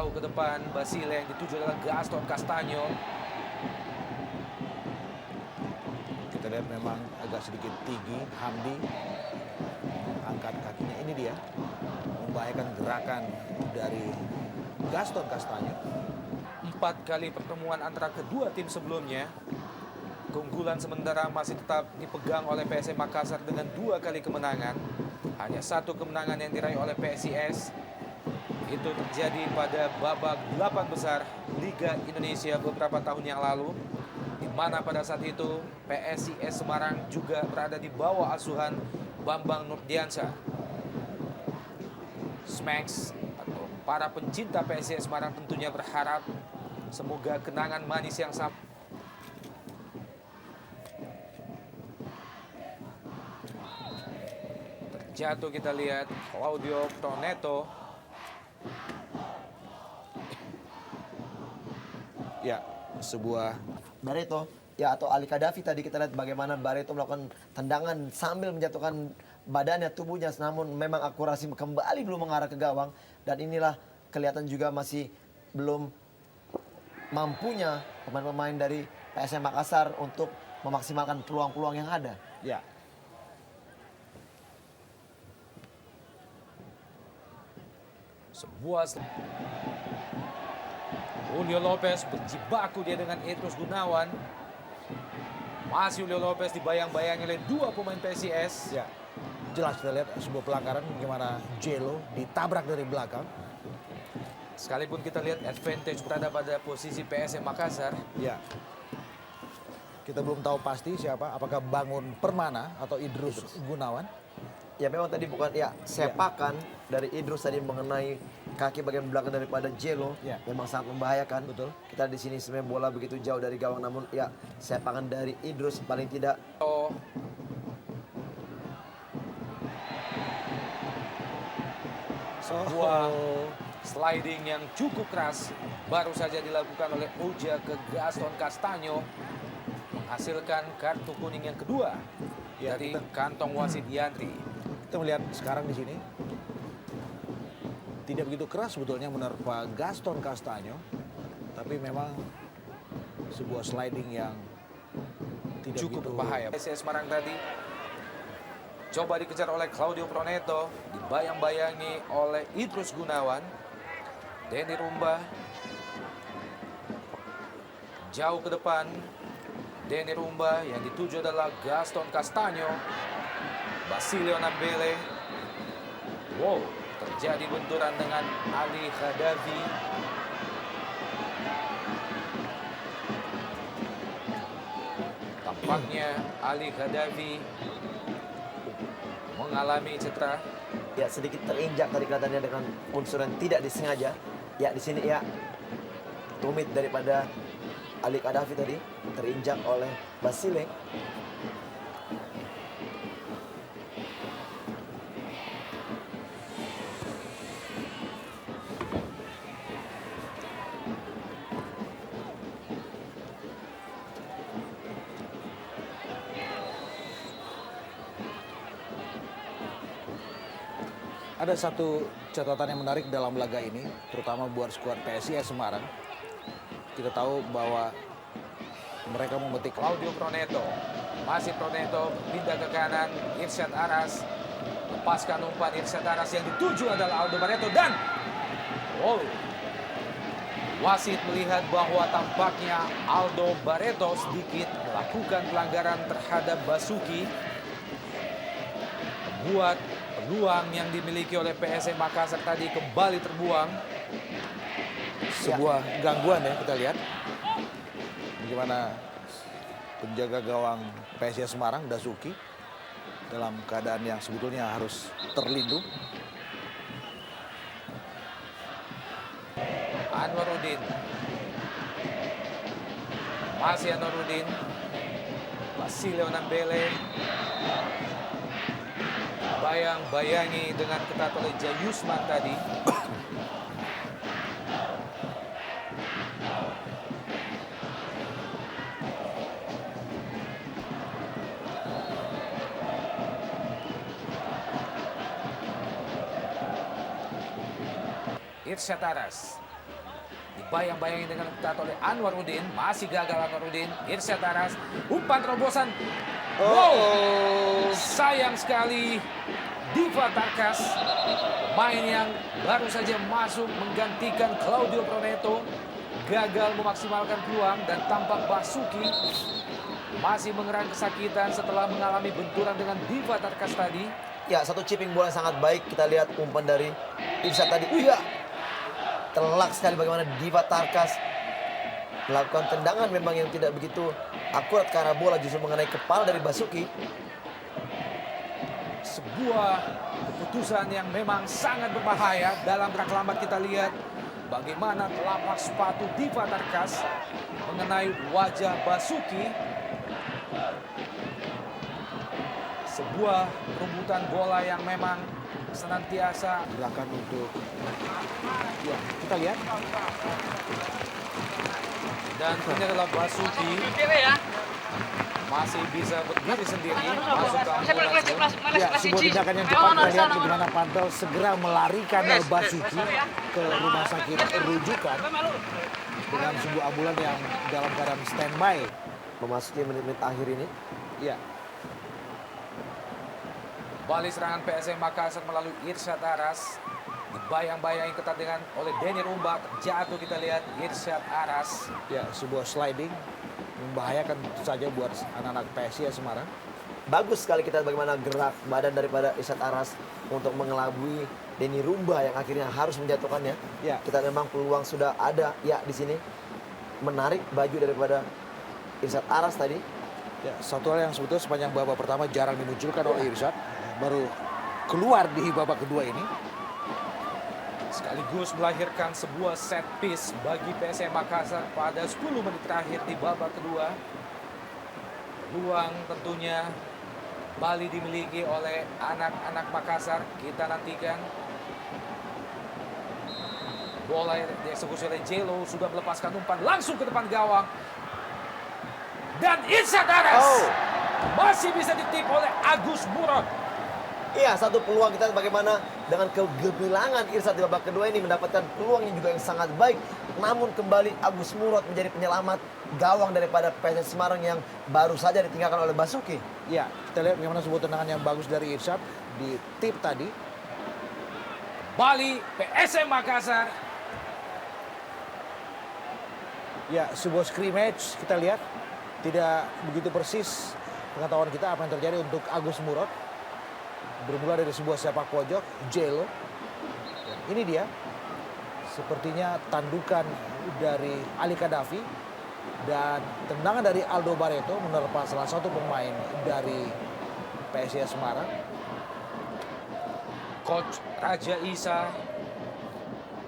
Jauh ke depan, Basile yang dituju adalah Gaston Castagno. Kita lihat memang agak sedikit tinggi Hamdi. Angkat kakinya, ini dia. Membahayakan gerakan dari Gaston Castagno. 4 kali pertemuan antara kedua tim sebelumnya. Keunggulan sementara masih tetap dipegang oleh PSM Makassar dengan 2 kali kemenangan. Hanya 1 kemenangan yang diraih oleh PSIS. Itu terjadi pada babak 8 besar Liga Indonesia beberapa tahun yang lalu, di mana pada saat itu PSIS Semarang juga berada di bawah asuhan Bambang Nurdiansyah. Smax atau para pencinta PSIS Semarang tentunya berharap semoga kenangan manis yang sama terjatuh. Kita lihat Claudio Proneto. Ya, sebuah Barreto ya, atau Ali Kadafi tadi kita lihat bagaimana Barreto melakukan tendangan sambil menjatuhkan badannya, tubuhnya, namun memang akurasi kembali belum mengarah ke gawang, dan inilah kelihatan juga masih belum mampunya pemain-pemain dari PSM Makassar untuk memaksimalkan peluang-peluang yang ada. ya. Sebuah Julio Lopez berjibaku dia dengan Idrus Gunawan. Masih Julio Lopez dibayang-bayangi oleh 2 pemain PSIS. Ya, jelas kita lihat sebuah pelanggaran bagaimana Jelo ditabrak dari belakang. Sekalipun kita lihat advantage berada pada posisi PSM Makassar. Ya, kita belum tahu pasti siapa, apakah Bangun Permana atau Idrus Gunawan. Ya memang tadi bukan ya sepakan dari Idrus tadi mengenai kaki bagian belakang daripada Jelo, Ya. memang sangat membahayakan. Betul. Kita di sini sebenarnya bola begitu jauh dari gawang, namun ya sepakan dari Idrus paling tidak. Sebuah sliding yang cukup keras baru saja dilakukan oleh Uja ke Gaston Castagno, menghasilkan kartu kuning yang kedua Ya, dari kantong wasit Yanti. Kita melihat sekarang di sini tidak begitu keras sebetulnya menerpa Gaston Castagno, tapi memang sebuah sliding yang tidak Cukup begitu berbahaya. PSIS Semarang tadi coba dikejar oleh Claudio Proneto, dibayang-bayangi oleh Idrus Gunawan. Denny Rumba jauh ke depan. Denny Rumba yang dituju adalah Gaston Castagno. Basilio Nambele. Wow, terjadi benturan dengan Ali Khadafi. Tampaknya Ali Khadafi mengalami cedera. Ya sedikit terinjak tadi kelihatannya dengan unsur yang tidak disengaja. Ya di sini ya tumit daripada Ali Kadafi tadi terinjak oleh Basile. Ada satu catatan yang menarik dalam laga ini, terutama buat skuad PSIS Semarang. Kita tahu bahwa mereka memetik Claudio Proneto. Masih Proneto pindah ke kanan. Irsyad Aras. Lepaskan umpan Irsyad Aras yang dituju adalah Aldo Barreto. Dan wasit melihat bahwa tampaknya Aldo Barreto sedikit melakukan pelanggaran terhadap Basuki. Membuat peluang yang dimiliki oleh PSM Makassar tadi kembali terbuang. sebuah gangguan ya, kita lihat bagaimana penjaga gawang PSIS Semarang Dasuki dalam keadaan yang sebetulnya harus terlindung. Anwaruddin. Masih Anwaruddin. Basilio Nambele. Bayang-bayangi dengan ketat oleh Jayusman tadi. Irsyad Aras. Bayang-bayangin dengan ketat oleh Anwarudin. Masih gagal Anwarudin. Irsyad Aras. Umpan terobosan. Wow. Sayang sekali. Diva Tarkas. Pemain yang baru saja masuk menggantikan Claudio Proneto. Gagal memaksimalkan peluang dan tampak Basuki masih mengerang kesakitan setelah mengalami benturan dengan Diva Tarkas tadi. Ya, satu chipping bola yang sangat baik. Kita lihat umpan dari Irsyad tadi. Iya. Telak sekali bagaimana Diva Tarkas melakukan tendangan memang yang tidak begitu akurat karena bola justru mengenai kepala dari Basuki. Sebuah keputusan yang memang sangat berbahaya. Dalam gerak lambat kita lihat bagaimana telapak sepatu Diva Tarkas mengenai wajah Basuki. Sebuah perebutan bola yang memang senantiasa. Gerakan untuk, ya kita lihat. Dan ini adalah Basuki masih bisa berdiri sendiri masuk ke ambulans. Ya, sebuah tindakan yang cepat. Kita lihat bagaimana Pantel segera melarikan Basuki ke rumah sakit rujukan dengan sebuah ambulans yang dalam keadaan standby. Memasuki menit-menit akhir ini. Ya, Balik serangan PSM Makassar melalui Irsyad Aras. Dibayang-bayangin ketat dengan oleh Denny Rumba. Jatuh kita lihat Irsyad Aras. ya sebuah sliding membahayakan tentu saja buat anak-anak PSIS Semarang. Bagus sekali kita bagaimana gerak badan daripada Irsyad Aras untuk mengelabui Denny Rumba yang akhirnya harus menjatuhkannya. Ya. Kita memang peluang sudah ada ya di sini. Menarik baju daripada Irsyad Aras tadi. Ya, satu hal yang sebetulnya sepanjang babak pertama jarang dimunculkan oleh Irsyad, baru keluar di babak kedua ini. Sekaligus melahirkan sebuah set piece bagi PSM Makassar pada 10 menit terakhir di babak kedua. Peluang tentunya Bali dimiliki oleh anak-anak Makassar. Kita nantikan. Bola yang dieksekusi oleh Jelo sudah melepaskan umpan langsung ke depan gawang. Dan Irsyad Aras masih bisa ditip oleh Agus Murad. Iya, satu peluang kita bagaimana dengan kegemilangan Irsyad di babak kedua ini mendapatkan peluang yang juga yang sangat baik. Namun kembali Agus Murad menjadi penyelamat gawang daripada PSS Semarang yang baru saja ditinggalkan oleh Basuki. Ya, kita lihat bagaimana sebuah tendangan yang bagus dari Irsyad di tip tadi. Bali PSM Makassar. Ya, sebuah scrimmage kita lihat tidak begitu persis pengetahuan kita apa yang terjadi untuk Agus Murad. Bermula dari sebuah sepak pojok, Jelo. Ini dia, sepertinya tandukan dari Ali Kadafi dan tendangan dari Aldo Barreto menerpa salah satu pemain dari PSIS Semarang. Coach Raja Isa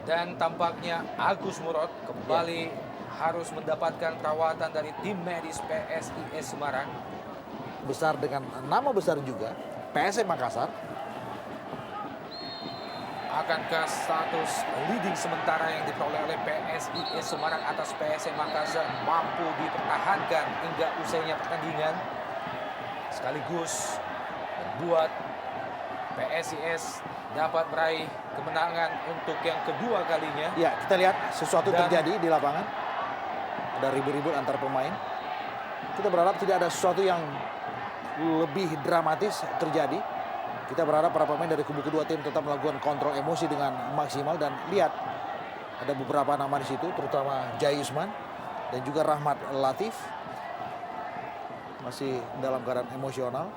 dan tampaknya Agus Murad kembali harus mendapatkan perawatan dari tim medis PSIS Semarang. Besar dengan nama besar juga, PSM Makassar. Akankah status leading sementara yang diperoleh oleh PSIS Semarang atas PSM Makassar mampu dipertahankan hingga usainya pertandingan? Sekaligus membuat PSIS dapat meraih kemenangan untuk yang kedua kalinya. Ya, kita lihat sesuatu Dan- terjadi di lapangan. Ada ribut-ribut antar pemain. Kita berharap tidak ada sesuatu yang lebih dramatis terjadi. Kita berharap para pemain dari kubu kedua tim tetap melakukan kontrol emosi dengan maksimal. Dan lihat, ada beberapa nama di situ, terutama Jai Usman dan juga Rahmat Latif. Masih dalam keadaan emosional.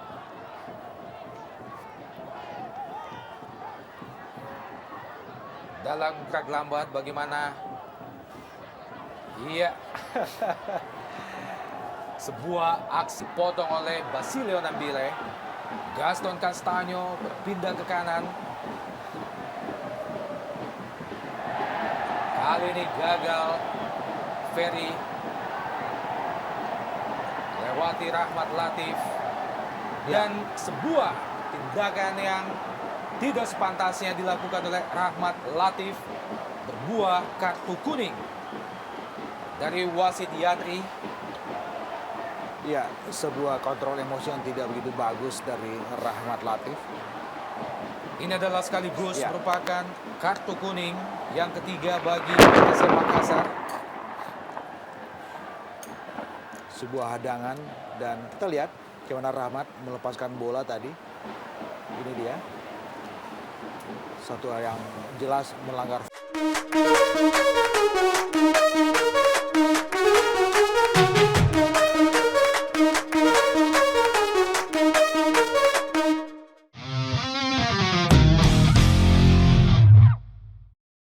Dalam gerak lambat bagaimana? Iya. Sebuah aksi potong oleh Basilio Nambile. Gaston Castanyo berpindah ke kanan. Kali ini gagal. Ferry lewati Rahmat Latif. Dan sebuah tindakan yang tidak sepantasnya dilakukan oleh Rahmat Latif berbuah kartu kuning dari wasit Yandri. Ya, sebuah kontrol emosi yang tidak begitu bagus dari Rahmat Latif. Ini adalah sekaligus Ya. merupakan kartu kuning yang ketiga bagi PSM Makassar. Sebuah hadangan dan kita lihat bagaimana Rahmat melepaskan bola tadi. Ini dia. Satu hal yang jelas melanggar